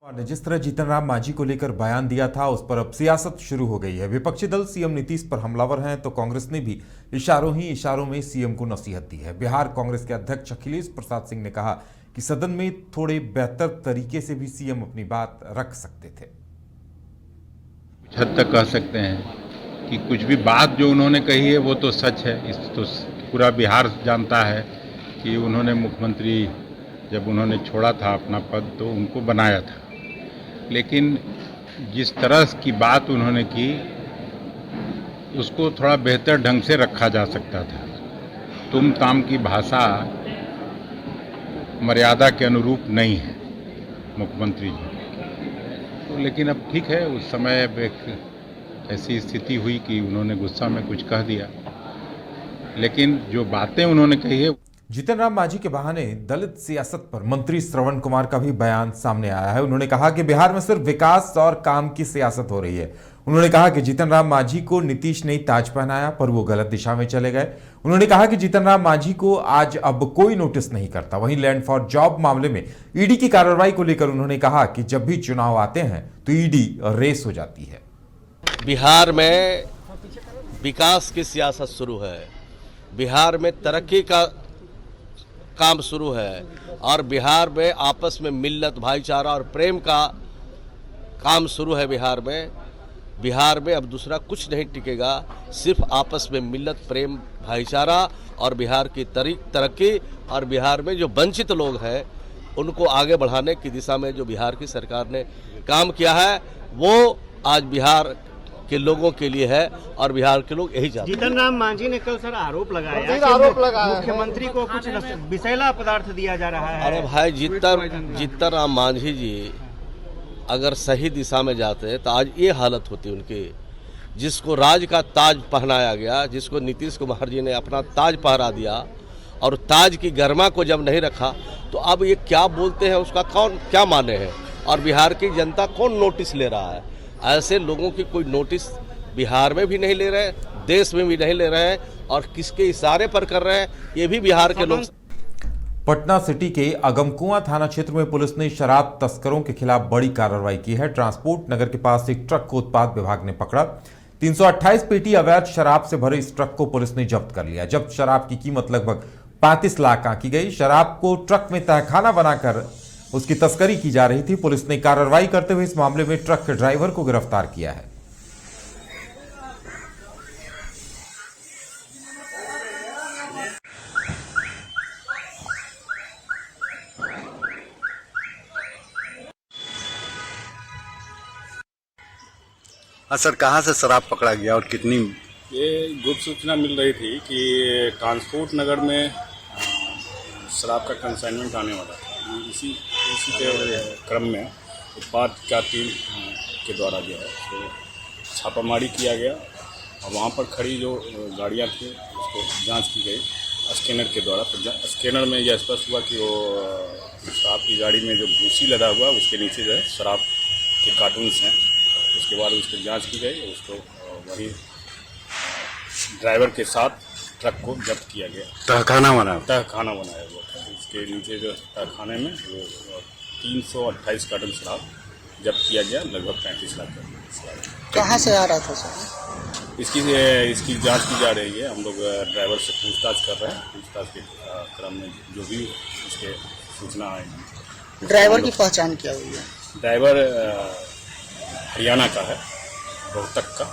ने जिस तरह जीतन राम मांझी को लेकर बयान दिया था, उस पर अब सियासत शुरू हो गई है। विपक्षी दल सीएम नीतीश पर हमलावर हैं, तो कांग्रेस ने भी इशारों ही इशारों में सीएम को नसीहत दी है। बिहार कांग्रेस के अध्यक्ष अखिलेश प्रसाद सिंह ने कहा कि सदन में थोड़े बेहतर तरीके से भी सीएम अपनी बात रख सकते थे। कुछ हद तक कह सकते हैं कि कुछ भी बात जो उन्होंने कही है वो तो सच है। इस तो पूरा बिहार जानता है कि उन्होंने मुख्यमंत्री जब उन्होंने छोड़ा था अपना पद तो उनको बनाया था, लेकिन जिस तरह की बात उन्होंने की उसको थोड़ा बेहतर ढंग से रखा जा सकता था। तुम ताम की भाषा मर्यादा के अनुरूप नहीं है मुख्यमंत्री जी तो, लेकिन अब ठीक है। उस समय अब एक ऐसी स्थिति हुई कि उन्होंने गुस्सा में कुछ कह दिया, लेकिन जो बातें उन्होंने कही है। जीतन राम मांझी के बहाने दलित सियासत पर मंत्री श्रवण कुमार का भी बयान सामने आया है। उन्होंने कहा कि बिहार में सिर्फ विकास और काम की सियासत हो रही है। उन्होंने कहा कि जीतन राम मांझी को नीतीश ने ताज पहनाया, पर वो गलत दिशा में चले गए। उन्होंने कहा कि जीतन राम मांझी को आज अब कोई नोटिस नहीं करता। वहीं लैंड फॉर जॉब मामले में ईडी की कार्रवाई को लेकर उन्होंने कहा कि जब भी चुनाव आते हैं तो ईडी रेस हो जाती है। बिहार में विकास की सियासत शुरू है, बिहार में तरक्की का काम शुरू है और बिहार में आपस में मिल्लत, भाईचारा और प्रेम का काम शुरू है। बिहार में अब दूसरा कुछ नहीं टिकेगा, सिर्फ आपस में मिल्लत, प्रेम, भाईचारा और बिहार की तरक्की और बिहार में जो वंचित लोग हैं उनको आगे बढ़ाने की दिशा में जो बिहार की सरकार ने काम किया है वो आज बिहार के लोगों के लिए है और बिहार के लोग यही चाहते हैं। जीतन राम मांझी ने कल सर आरोप लगाया मुख्यमंत्री को कुछ विषैला पदार्थ दिया जा रहा है। अरे भाई, जीतन राम मांझी जी अगर सही दिशा में जाते तो आज ये हालत होती उनकी। जिसको राज का ताज पहनाया गया, जिसको नीतीश कुमार जी ने अपना ताज पहरा दिया और ताज की गरिमा को जब नहीं रखा तो अब ये क्या बोलते हैं उसका कौन क्या माने हैं और बिहार की जनता कौन नोटिस ले रहा है। ऐसे लोगों की कोई नोटिस बिहार में भी नहीं ले रहे, देश में भी नहीं ले रहे हैं और किसके इशारे पर कर रहे हैं ये भी बिहार के लोग। पटना सिटी के अगमकुआं थाना क्षेत्र में पुलिस ने शराब तस्करों के खिलाफ बड़ी कार्रवाई की है। ट्रांसपोर्ट नगर के पास एक ट्रक को उत्पाद विभाग ने पकड़ा। 328 पेटी अवैध शराब से भरे इस ट्रक को पुलिस ने जब्त कर लिया। जब्त शराब की कीमत लगभग 35 लाख आंकी गई। शराब को ट्रक में तहखाना बनाकर उसकी तस्करी की जा रही थी। पुलिस ने कार्रवाई करते हुए इस मामले में ट्रक के ड्राइवर को गिरफ्तार किया है। हाँ सर, कहाँ से शराब पकड़ा गया और कितनी? ये गुप्त सूचना मिल रही थी कि ट्रांसपोर्ट नगर में शराब का कंसाइनमेंट आने वाला था। इसी के क्रम में उत्पाद का टीम के द्वारा जो है तो छापामारी किया गया और वहाँ पर खड़ी जो गाड़ियाँ थी उसको जांच की गई स्कैनर के द्वारा। तो स्कैनर में यह स्पष्ट हुआ कि वो शराब की गाड़ी में जो भूसी लदा हुआ उसके नीचे जो है शराब के कार्टून्स हैं। उसके बाद उसकी जांच की गई, उसको वही ड्राइवर के साथ ट्रक को जब्त किया गया। तहखाना बनाया हुआ था। इसके नीचे जो तहखाने में वो 328 कार्टन शराब जब्त किया गया, लगभग 35 लाख का। कहाँ से आ रहा था सर? इसकी जांच की जा रही है। हम लोग ड्राइवर से पूछताछ कर रहे हैं। पूछताछ के क्रम में जो भी उसके सूचना आएगी। ड्राइवर की पहचान क्या हुई है? ड्राइवर हरियाणा का है, रोहतक का।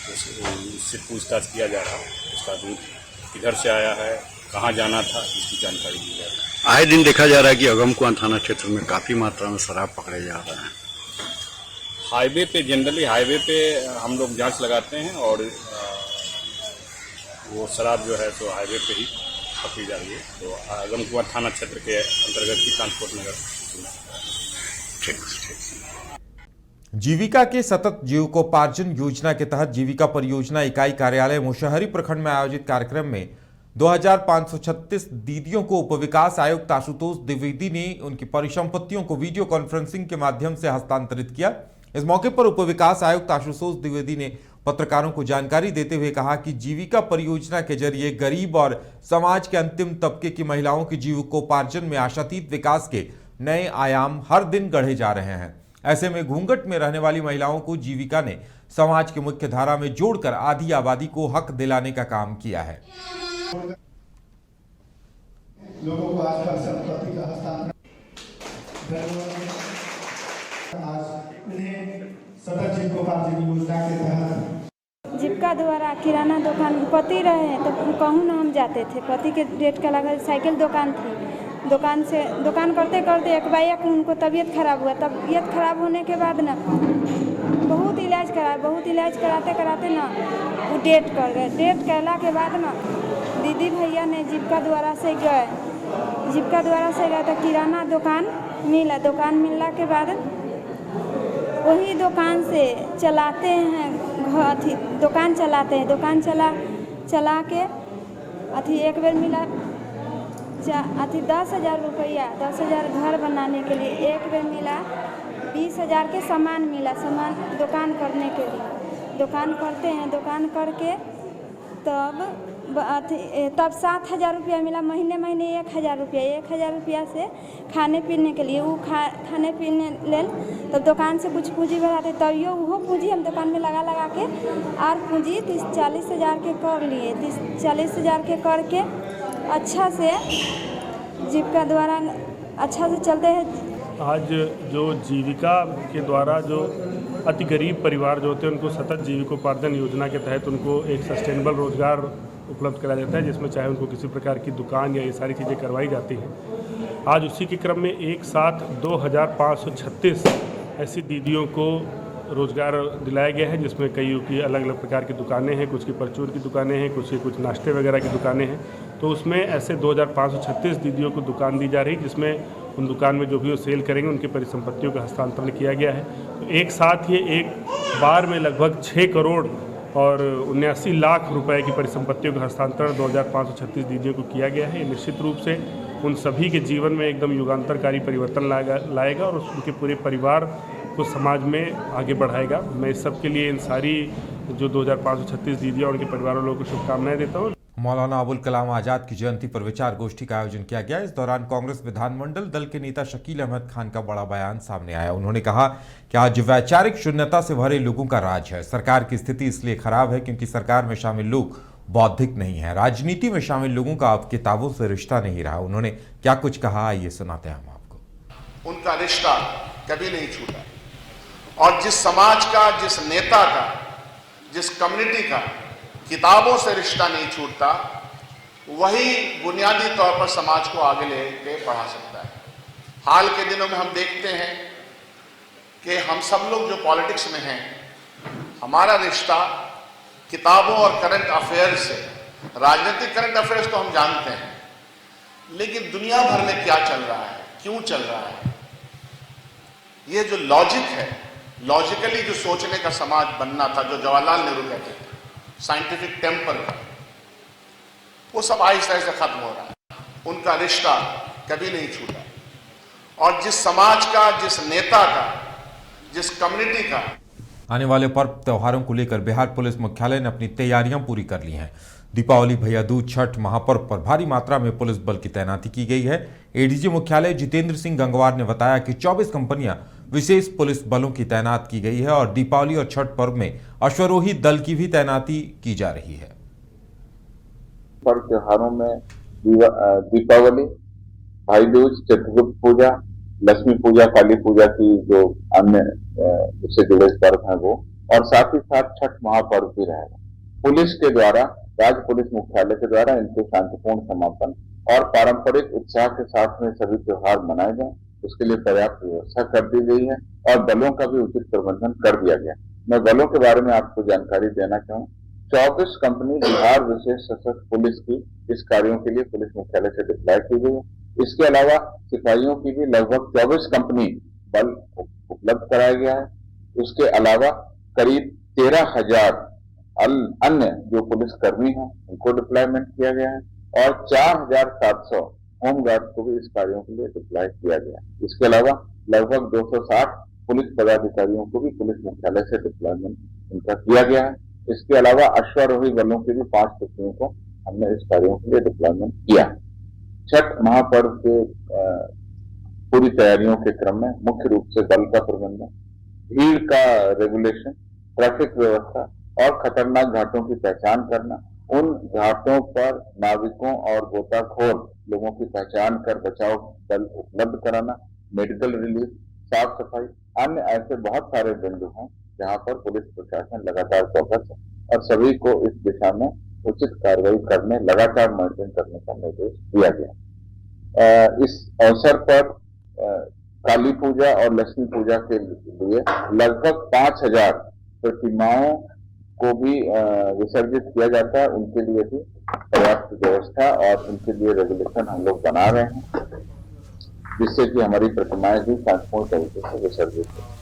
उससे पूछताछ किया जा रहा है। उसका दूध किधर से आया है, कहाँ जाना था, इसकी जानकारी दी जा रही है। आए दिन देखा जा रहा है कि अगमकुआं थाना क्षेत्र में काफ़ी मात्रा में शराब पकड़े जा रहे हैं। हाईवे पे जनरली हम लोग जांच लगाते हैं और वो शराब जो है तो हाईवे पे ही पकड़ी जा रही है। तो अगमकुआं थाना क्षेत्र के अंतर्गत ही ट्रांसपोर्ट नगर। जीविका के सतत जीविकोपार्जन योजना के तहत जीविका परियोजना इकाई कार्यालय मुशहरी प्रखंड में आयोजित कार्यक्रम में 2536 दीदियों को उपविकास आयुक्त आशुतोष द्विवेदी ने उनकी परिसंपत्तियों को वीडियो कॉन्फ्रेंसिंग के माध्यम से हस्तांतरित किया। इस मौके पर उपविकास आयुक्त आशुतोष द्विवेदी ने पत्रकारों को जानकारी देते हुए कहा कि जीविका परियोजना के जरिए गरीब और समाज के अंतिम तबके की महिलाओं के जीविकोपार्जन में आशातीत विकास के नए आयाम हर दिन गढ़े जा रहे हैं। ऐसे में घूंघट में रहने वाली महिलाओं को जीविका ने समाज की मुख्य धारा में जोड़कर आधी आबादी को हक दिलाने का काम किया है। लोगों को आज संपत्ति का हस्तांतरण आज उन्हें सदर जीविकोपार्जन योजना के तहत जीविका द्वारा किराना दुकान पति रहे हैं तो कहूँ ना हम जाते थे, पति के डेट का लगा साइकिल दुकान थी, दुकान करते करते एक बार एक उनको तबीयत खराब हुआ। तबीयत खराब होने के बाद ना बहुत इलाज कराते कराते ना वो डेट कर गए। डेट करला के बाद ना दीदी भैया ने जीविका द्वारा से गए तो किराना दुकान मिला। दुकान मिलने के बाद वही दुकान से चलाते हैं, दुकान चला के एक बेर मिला 10,000 रुपया, 10,000 घर बनाने के लिए। एक बेर मिला 20,000 के सामान दुकान करने के लिए। दुकान करते हैं, दुकान करके तब 7,000 रुपया मिला। महीने 1,000 रुपया, 1,000 रुपया से खाने पीने के लिए वो खाने पीने ले तब दुकान से कुछ पूंजी बढ़ाते, तब वो पूंजी हम दुकान में लगा के और पूंजी 30-40,000 के कर लिए। 30-40,000 के करके अच्छा से जीविका द्वारा अच्छा से चलते हैं। आज जो जीविका के द्वारा जो अति गरीब परिवार जो होते हैं उनको सतत जीविकोपार्जन योजना के तहत उनको एक सस्टेनेबल रोजगार उपलब्ध कराया जाता है, जिसमें चाहे उनको किसी प्रकार की दुकान या ये सारी चीज़ें करवाई जाती हैं। आज उसी के क्रम में एक साथ 2,536 ऐसी दीदियों को रोज़गार दिलाया गया है, जिसमें कई की अलग अलग प्रकार की दुकानें हैं, कुछ की परचून की दुकानें हैं, कुछ नाश्ते वगैरह की दुकानें हैं। तो उसमें ऐसे 2,536 दीदियों को दुकान दी जा रही, जिसमें उन दुकान में जो भी वो सेल करेंगे उनकी परिसंपत्तियों का हस्तांतरण किया गया है। तो एक साथ ही एक बार में लगभग 6 करोड़ और 79 लाख रुपए की परिसंपत्तियों का हस्तांतरण 2,536 दीदियों को किया गया है। ये निश्चित रूप से उन सभी के जीवन में एकदम युगांतरकारी परिवर्तन लाएगा और उनके पूरे परिवार को समाज में आगे बढ़ाएगा। मैं इस सब के लिए इन सारी जो 2,536 दीदियाँ और उनके परिवार वालों को शुभकामनाएं देता हूँ। मौलाना अबुल कलाम आजाद की जयंती पर विचार गोष्ठी का आयोजन किया गया। इस दौरान कांग्रेस विधानमंडल दल के नेता शकील अहमद खान का बड़ा बयान सामने आया। उन्होंने कहा कि आज वैचारिक शून्यता से भरे लोगों का राज है। सरकार की स्थिति इसलिए खराब है क्योंकि सरकार में शामिल लोग बौद्धिक नहीं है। राजनीति में शामिल लोगों का अब किताबों से रिश्ता नहीं रहा। उन्होंने क्या कुछ कहा, आइए सुनाते हैं हम आपको। उनका रिश्ता कभी नहीं छूटा और जिस समाज का, जिस नेता का, जिस कम्युनिटी का किताबों से रिश्ता नहीं छूटता, वही बुनियादी तौर पर समाज को आगे लेके बढ़ा सकता है। हाल के दिनों में हम देखते हैं कि हम सब लोग जो पॉलिटिक्स में हैं, हमारा रिश्ता किताबों और करंट अफेयर्स से, राजनीतिक करंट अफेयर्स तो हम जानते हैं, लेकिन दुनिया भर में क्या चल रहा है, क्यों चल रहा है, ये जो लॉजिक है, लॉजिकली जो सोचने का समाज बनना था, जो जवाहरलाल नेहरू कहते थे, साइंटिफिक टेम्पर का, वो सब आहिस्ता आहिस्ता खत्म हो रहा है। उनका रिश्ता कभी नहीं छूटा और जिस समाज का, जिस नेता का, जिस कम्युनिटी का। आने वाले पर्व त्योहारों को लेकर बिहार पुलिस मुख्यालय ने अपनी तैयारियां पूरी कर ली हैं। दीपावली, भैया दूज, छठ महापर्व पर भारी मात्रा में पुलिस बल की तैनाती की गई है। एडीजी मुख्यालय जितेंद्र सिंह गंगवार ने बताया कि 24 कंपनियां विशेष पुलिस बलों की तैनात की गई है और दीपावली और छठ पर्व में अश्वारोही दल की भी तैनाती की जा रही है। पर्व त्योहारों में दीपावली, भाई दूज, चतुर्थ पूजा, लक्ष्मी पूजा, काली पूजा की जो अन्य उससे जुड़े पर्व हैं वो, और साथ ही साथ छठ महापर्व भी रहेगा। पुलिस के द्वारा, राज्य पुलिस मुख्यालय के द्वारा इनके शांतिपूर्ण समापन और पारंपरिक उत्साह के साथ में सभी त्योहार मनाए जाए, उसके लिए पर्याप्त व्यवस्था कर दी गई है और बलों का भी उचित प्रबंधन कर दिया गया। मैं बलों के बारे में आपको जानकारी देना चाहूँ। 24 कंपनी बिहार विशेष सशस्त्र पुलिस की इस कार्यों के लिए पुलिस मुख्यालय से डिप्लॉय की गई है। इसके अलावा सिपाहियों की भी लगभग 24 कंपनी बल उपलब्ध कराया गया है। उसके अलावा करीब 13,000 अन्य जो पुलिस कर्मी हैं उनको डिप्लॉयमेंट किया गया है और 4,700 होमगार्ड को भी इस कार्यों के लिए डिप्लॉय किया गया है। इसके अलावा लगभग 260 पुलिस पदाधिकारियों को भी पुलिस मुख्यालय से डिप्लॉयमेंट उनका किया गया है। इसके अलावा अश्वारोही बलों की भी 5 टुकड़ियों को हमने इस कार्यों के लिए डिप्लॉयमेंट किया है। छठ महापर्व के पूरी तैयारियों के क्रम में मुख्य रूप से बल का प्रबंधन, भीड़ का रेगुलेशन, ट्रैफिक व्यवस्था और खतरनाक घाटों की पहचान करना, उन घाटों पर नाविकों और गोताखोर लोगों की पहचान कर बचाव दल उपलब्ध कराना, मेडिकल रिलीफ, साफ सफाई, अन्य ऐसे बहुत सारे बिंदु हैं जहां पर पुलिस प्रशासन लगातार फोकस है और सभी को इस दिशा में उचित कार्रवाई करने, लगातार मॉनिटरिंग करने का निर्देश दिया गया। इस अवसर पर काली पूजा और लक्ष्मी पूजा के लिए लगभग 5000 प्रतिमाओं को भी विसर्जित किया जाता है। उनके लिए भी पर्याप्त व्यवस्था और उनके लिए रेगुलेशन हम लोग बना रहे हैं, जिससे कि हमारी प्रतिमाएं भी शांतिपूर्ण तरीके से विसर्जित हो।